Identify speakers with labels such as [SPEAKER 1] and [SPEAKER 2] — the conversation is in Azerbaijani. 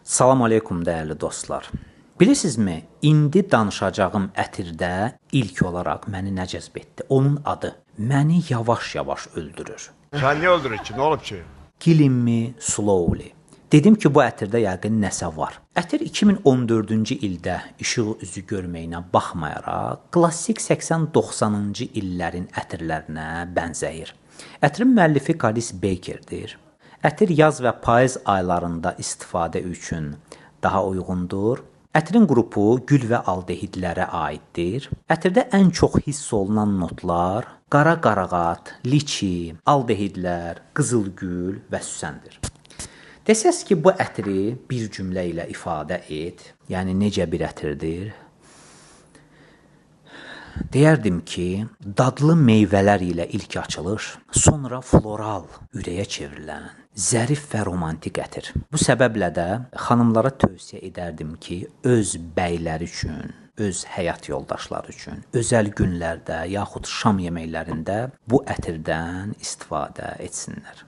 [SPEAKER 1] Salam aleykum dəyərli dostlar. Bilirsinizmi, indi danışacağım ətirdə ilk olaraq məni nə cəzb etdi? Onun adı məni yavaş-yavaş öldürür.
[SPEAKER 2] Sen niye öldürür ki? Ne olup ki?
[SPEAKER 1] Killing me slowly. Dedim ki, bu ətirdə yəqin nəsə var. Ətir 2014-cü ildə işıq üzü görməyinə baxmayaraq, klassik 80-90-cı illərin ətirlərinə bənzəyir. Ətirin müəllifi Kalis Bakerdir. Ətir yaz və payız aylarında istifadə üçün daha uyğundur. Ətirin qrupu gül və aldehidlərə aiddir. Ətirdə ən çox hiss olunan notlar qara qarağat, liçi, aldehidlər, qızılgül və süsəndir. Desəz ki, bu ətiri bir cümlə ilə ifadə et, yəni necə bir ətirdir? Deyərdim ki, dadlı meyvələr ilə ilk açılış, sonra floral, ürəyə çevrilən, zərif və romantik ətir. Bu səbəblə də xanımlara tövsiyə edərdim ki, öz bəyləri üçün, öz həyat yoldaşları üçün, özəl günlərdə yaxud şam yeməklərində bu ətirdən istifadə etsinlər.